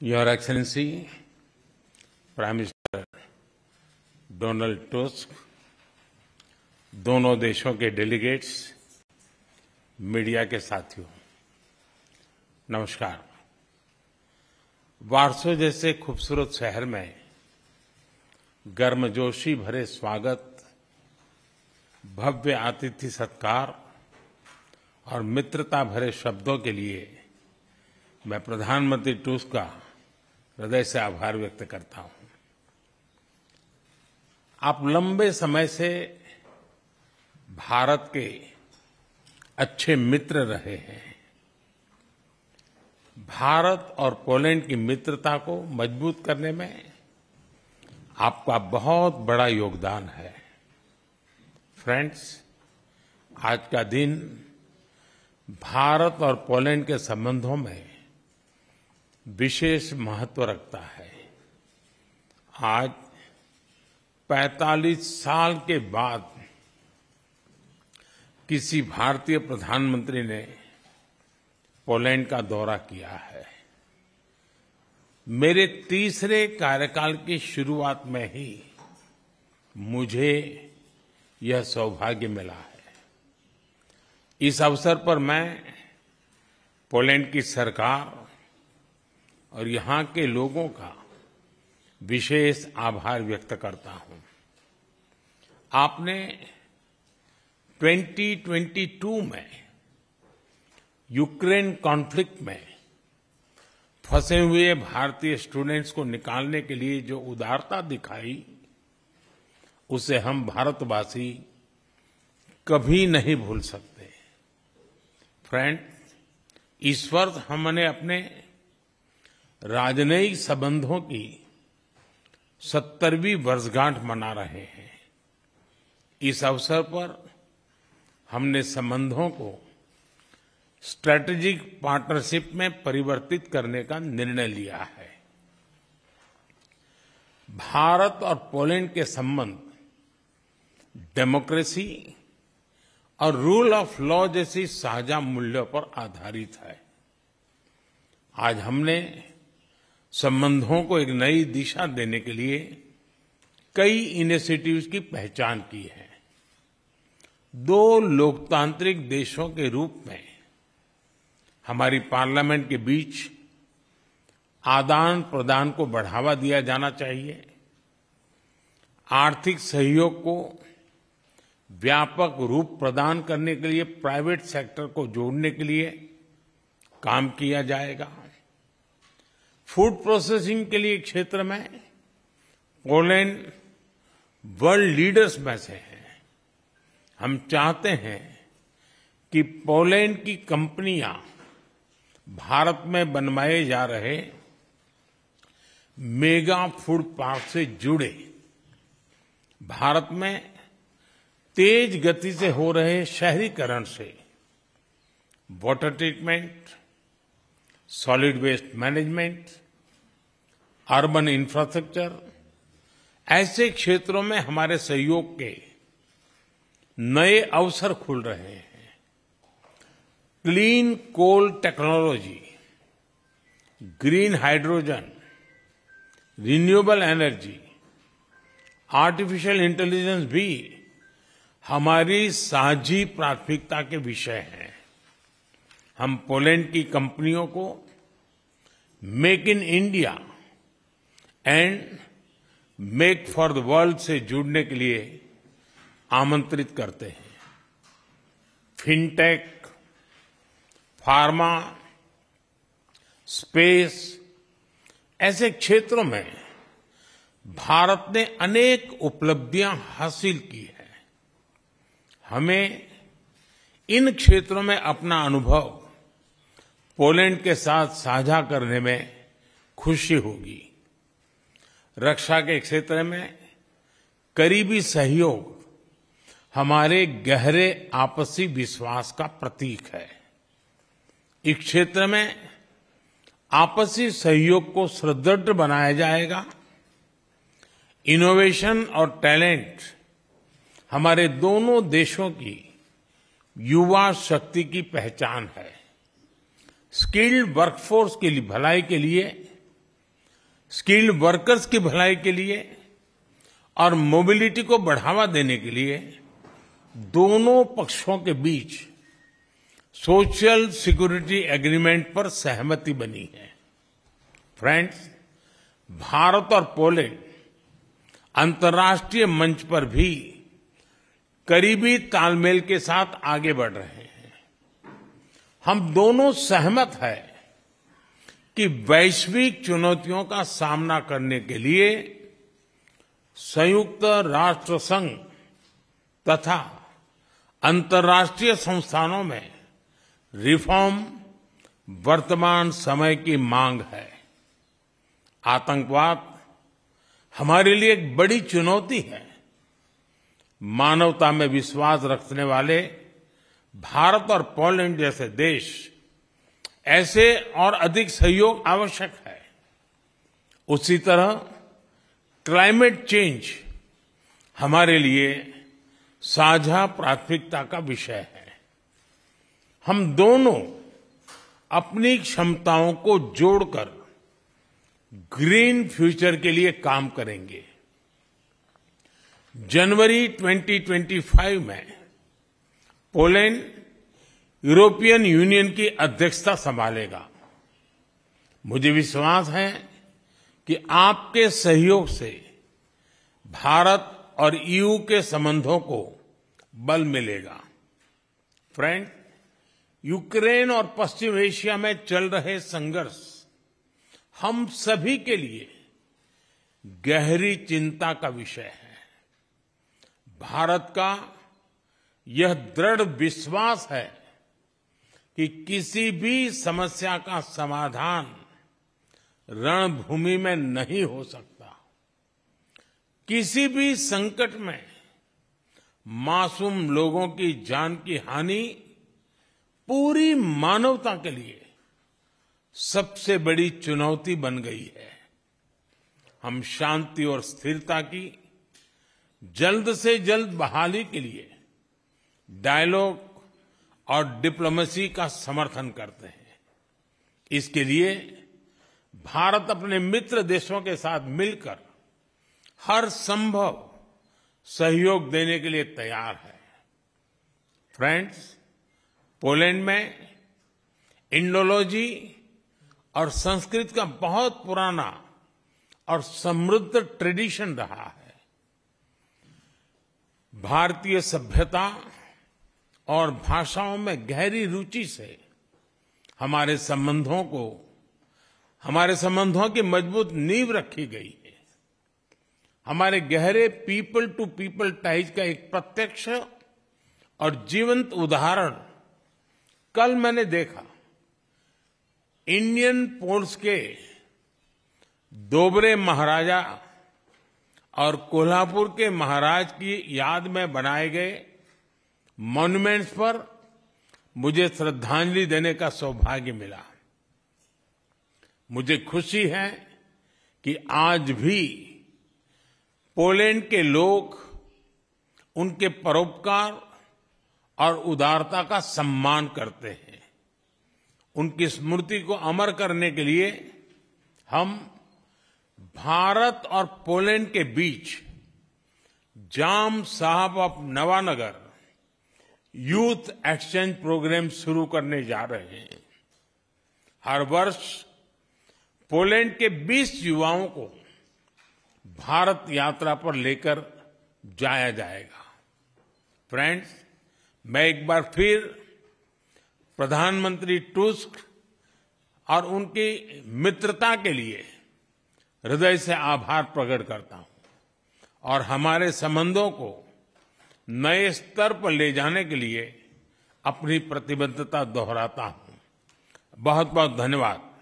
Your Excellency, Prime Minister Donald tusk, दोनों देशों के डेलीगेट्स, मीडिया के साथियों, नमस्कार। वारसो जैसे खूबसूरत शहर में गर्मजोशी भरे स्वागत, भव्य आतिथ्य सत्कार और मित्रता भरे शब्दों के लिए मैं प्रधानमंत्री टस्क का हृदय से आभार व्यक्त करता हूं। आप लंबे समय से भारत के अच्छे मित्र रहे हैं। भारत और पोलैंड की मित्रता को मजबूत करने में आपका बहुत बड़ा योगदान है। फ्रेंड्स, आज का दिन भारत और पोलैंड के संबंधों में विशेष महत्व रखता है। आज 45 साल के बाद किसी भारतीय प्रधानमंत्री ने पोलैंड का दौरा किया है। मेरे तीसरे कार्यकाल की शुरुआत में ही मुझे यह सौभाग्य मिला है। इस अवसर पर मैं पोलैंड की सरकार और यहाँ के लोगों का विशेष आभार व्यक्त करता हूं। आपने 2022 में यूक्रेन कॉन्फ्लिक्ट में फंसे हुए भारतीय स्टूडेंट्स को निकालने के लिए जो उदारता दिखाई, उसे हम भारतवासी कभी नहीं भूल सकते। फ्रेंड, इस वर्ष हमने अपने राजनयिक संबंधों की 70वीं वर्षगांठ मना रहे हैं। इस अवसर पर हमने संबंधों को स्ट्रैटेजिक पार्टनरशिप में परिवर्तित करने का निर्णय लिया है। भारत और पोलैंड के संबंध डेमोक्रेसी और रूल ऑफ लॉ जैसी साझा मूल्यों पर आधारित है। आज हमने संबंधों को एक नई दिशा देने के लिए कई इनिशिएटिव्स की पहचान की है। दो लोकतांत्रिक देशों के रूप में हमारी पार्लियामेंट के बीच आदान प्रदान को बढ़ावा दिया जाना चाहिए। आर्थिक सहयोग को व्यापक रूप प्रदान करने के लिए प्राइवेट सेक्टर को जोड़ने के लिए काम किया जाएगा। फूड प्रोसेसिंग के लिए क्षेत्र में पोलैंड वर्ल्ड लीडर्स में से है। हम चाहते हैं कि पोलैंड की कंपनियां भारत में बनवाए जा रहे मेगा फूड पार्क से जुड़े। भारत में तेज गति से हो रहे शहरीकरण से water treatment, solid waste management, urban infrastructure, ऐसे क्षेत्रों में हमारे सहयोग के नए अवसर खुल रहे हैं। Clean coal technology, green hydrogen, renewable energy, artificial intelligence भी हमारी साझी प्राथमिकता के विषय हैं। हम पोलैंड की कंपनियों को make in India and make for the world से जुड़ने के लिए आमंत्रित करते हैं। फिनटेक, फार्मा, स्पेस, ऐसे क्षेत्रों में भारत ने अनेक उपलब्धियां हासिल की हैं। हमें इन क्षेत्रों में अपना अनुभव पोलैंड के साथ साझा करने में खुशी होगी। रक्षा के क्षेत्र में करीबी सहयोग हमारे गहरे आपसी विश्वास का प्रतीक है। इस क्षेत्र में आपसी सहयोग को सुदृढ़ बनाया जाएगा। इनोवेशन और टैलेंट हमारे दोनों देशों की युवा शक्ति की पहचान है। स्किल्ड वर्कफोर्स की भलाई के लिए स्किल्ड वर्कर्स की भलाई के लिए और मोबिलिटी को बढ़ावा देने के लिए दोनों पक्षों के बीच सोशल सिक्योरिटी एग्रीमेंट पर सहमति बनी है। फ्रेंड्स, भारत और पोलैंड अंतर्राष्ट्रीय मंच पर भी करीबी तालमेल के साथ आगे बढ़ रहे हैं। हम दोनों सहमत हैं कि वैश्विक चुनौतियों का सामना करने के लिए संयुक्त राष्ट्र संघ तथा अंतर्राष्ट्रीय संस्थानों में रिफॉर्म वर्तमान समय की मांग है। आतंकवाद हमारे लिए एक बड़ी चुनौती है। मानवता में विश्वास रखने वाले भारत और पोलैंड जैसे देश ऐसे और अधिक सहयोग आवश्यक है। उसी तरह क्लाइमेट चेंज हमारे लिए साझा प्राथमिकता का विषय है। हम दोनों अपनी क्षमताओं को जोड़कर ग्रीन फ्यूचर के लिए काम करेंगे। जनवरी 2025 में पोलैंड यूरोपियन यूनियन की अध्यक्षता संभालेगा। मुझे विश्वास है कि आपके सहयोग से भारत और ईयू के संबंधों को बल मिलेगा। फ्रेंड, यूक्रेन और पश्चिम एशिया में चल रहे संघर्ष हम सभी के लिए गहरी चिंता का विषय है। भारत का यह दृढ़ विश्वास है कि किसी भी समस्या का समाधान रणभूमि में नहीं हो सकता। किसी भी संकट में मासूम लोगों की जान की हानि पूरी मानवता के लिए सबसे बड़ी चुनौती बन गई है। हम शांति और स्थिरता की जल्द से जल्द बहाली के लिए डायलॉग और डिप्लोमेसी का समर्थन करते हैं। इसके लिए भारत अपने मित्र देशों के साथ मिलकर हर संभव सहयोग देने के लिए तैयार है। फ्रेंड्स, पोलैंड में इंडोलॉजी और संस्कृत का बहुत पुराना और समृद्ध ट्रेडिशन रहा है। भारतीय सभ्यता और भाषाओं में गहरी रुचि से हमारे संबंधों की मजबूत नींव रखी गई है। हमारे गहरे पीपल टू पीपल टाइज का एक प्रत्यक्ष और जीवंत उदाहरण कल मैंने देखा। इंडियन पोर्ट्स के दोबरे महाराजा और कोल्हापुर के महाराज की याद में बनाए गए मॉन्यूमेंट्स पर मुझे श्रद्धांजलि देने का सौभाग्य मिला। मुझे खुशी है कि आज भी पोलैंड के लोग उनके परोपकार और उदारता का सम्मान करते हैं। उनकी स्मृति को अमर करने के लिए हम भारत और पोलैंड के बीच Jam Sahab of Nawanagar youth exchange program शुरू करने जा रहे हैं। हर वर्ष पोलैंड के 20 युवाओं को भारत यात्रा पर लेकर जाया जाएगा। फ्रेंड्स, मैं एक बार फिर प्रधानमंत्री टुस्क और उनकी मित्रता के लिए हृदय से आभार प्रकट करता हूं और हमारे संबंधों को नए स्तर पर ले जाने के लिए अपनी प्रतिबद्धता दोहराता हूं। बहुत बहुत धन्यवाद।